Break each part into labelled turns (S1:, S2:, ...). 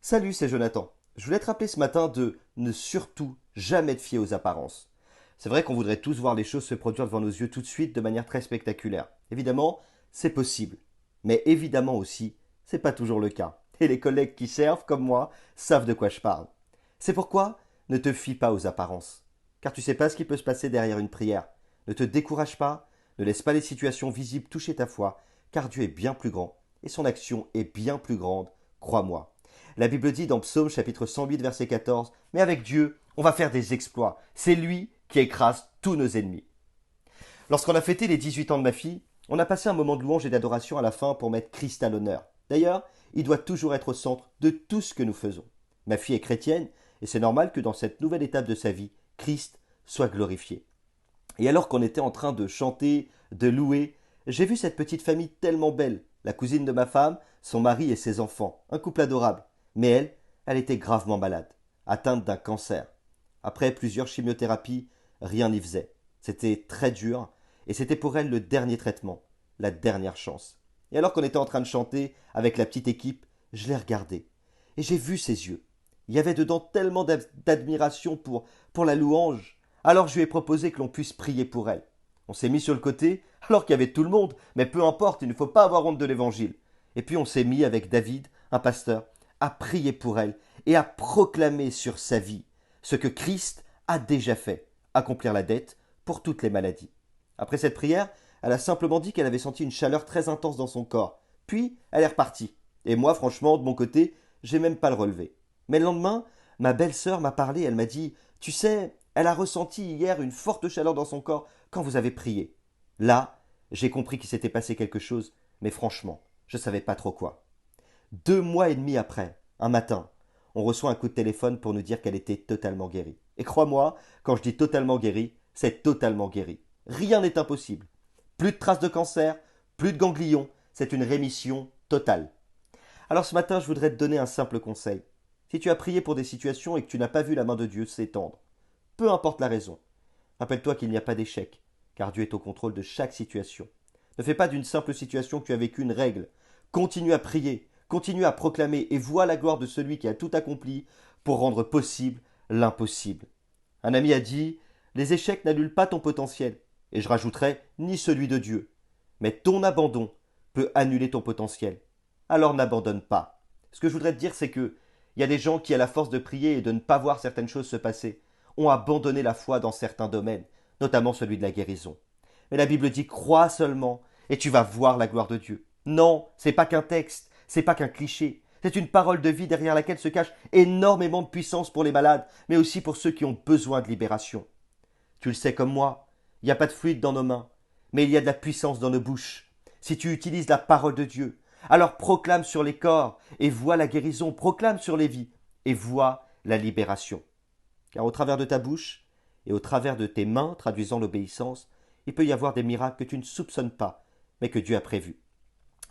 S1: Salut, c'est Jonathan. Je voulais te rappeler ce matin de ne surtout jamais te fier aux apparences. C'est vrai qu'on voudrait tous voir les choses se produire devant nos yeux tout de suite de manière très spectaculaire. Évidemment, c'est possible. Mais évidemment aussi, c'est pas toujours le cas. Et les collègues qui servent, comme moi, savent de quoi je parle. C'est pourquoi ne te fie pas aux apparences. Car tu sais pas ce qui peut se passer derrière une prière. Ne te décourage pas, ne laisse pas les situations visibles toucher ta foi, car Dieu est bien plus grand et son action est bien plus grande, crois-moi. La Bible dit dans Psaume chapitre 108 verset 14, mais avec Dieu, on va faire des exploits. C'est lui qui écrase tous nos ennemis. Lorsqu'on a fêté les 18 ans de ma fille, on a passé un moment de louange et d'adoration à la fin pour mettre Christ à l'honneur. D'ailleurs, il doit toujours être au centre de tout ce que nous faisons. Ma fille est chrétienne et c'est normal que dans cette nouvelle étape de sa vie, Christ soit glorifié. Et alors qu'on était en train de chanter, de louer, j'ai vu cette petite famille tellement belle. La cousine de ma femme, son mari et ses enfants. Un couple adorable. Mais elle était gravement malade, atteinte d'un cancer. Après plusieurs chimiothérapies, rien n'y faisait. C'était très dur, et c'était pour elle le dernier traitement, la dernière chance. Et alors qu'on était en train de chanter avec la petite équipe, je l'ai regardée, et j'ai vu ses yeux. Il y avait dedans tellement d'admiration pour la louange. Alors je lui ai proposé que l'on puisse prier pour elle. On s'est mis sur le côté, alors qu'il y avait tout le monde, mais peu importe, il ne faut pas avoir honte de l'évangile. Et puis on s'est mis avec David, un pasteur, à prier pour elle et à proclamer sur sa vie ce que Christ a déjà fait, accomplir la dette pour toutes les maladies. Après cette prière, elle a simplement dit qu'elle avait senti une chaleur très intense dans son corps. Puis, elle est repartie. Et moi, franchement, de mon côté, j'ai même pas le relevé. Mais le lendemain, ma belle-sœur m'a parlé, elle m'a dit, tu sais, elle a ressenti hier une forte chaleur dans son corps quand vous avez prié. Là, j'ai compris qu'il s'était passé quelque chose, mais franchement, je ne savais pas trop quoi. 2 mois et demi après, un matin, on reçoit un coup de téléphone pour nous dire qu'elle était totalement guérie. Et crois-moi, quand je dis totalement guérie, c'est totalement guéri. Rien n'est impossible. Plus de traces de cancer, plus de ganglions, c'est une rémission totale. Alors ce matin, je voudrais te donner un simple conseil. Si tu as prié pour des situations et que tu n'as pas vu la main de Dieu s'étendre, peu importe la raison, rappelle-toi qu'il n'y a pas d'échec, car Dieu est au contrôle de chaque situation. Ne fais pas d'une simple situation que tu as vécue une règle. Continue à prier, continue à proclamer et vois la gloire de celui qui a tout accompli pour rendre possible l'impossible. Un ami a dit, les échecs n'annulent pas ton potentiel, et je rajouterai, ni celui de Dieu. Mais ton abandon peut annuler ton potentiel. Alors n'abandonne pas. Ce que je voudrais te dire, c'est que il y a des gens qui, à la force de prier et de ne pas voir certaines choses se passer, ont abandonné la foi dans certains domaines, notamment celui de la guérison. Mais la Bible dit crois seulement et tu vas voir la gloire de Dieu. Non, c'est pas qu'un texte, c'est pas qu'un cliché. C'est une parole de vie derrière laquelle se cache énormément de puissance pour les malades, mais aussi pour ceux qui ont besoin de libération. Tu le sais comme moi, il n'y a pas de fluide dans nos mains, mais il y a de la puissance dans nos bouches. Si tu utilises la parole de Dieu, alors proclame sur les corps et vois la guérison, proclame sur les vies et vois la libération. Car au travers de ta bouche et au travers de tes mains traduisant l'obéissance, il peut y avoir des miracles que tu ne soupçonnes pas, mais que Dieu a prévus.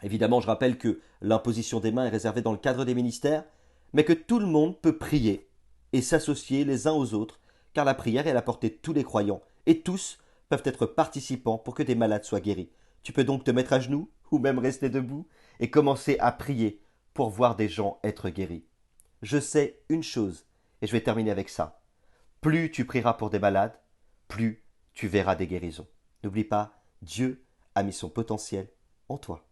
S1: Évidemment, je rappelle que l'imposition des mains est réservée dans le cadre des ministères, mais que tout le monde peut prier et s'associer les uns aux autres, car la prière est à la portée de tous les croyants, et tous peuvent être participants pour que des malades soient guéris. Tu peux donc te mettre à genoux, ou même rester debout, et commencer à prier pour voir des gens être guéris. Je sais une chose, et je vais terminer avec ça. Plus tu prieras pour des malades, plus tu verras des guérisons. N'oublie pas, Dieu a mis son potentiel en toi.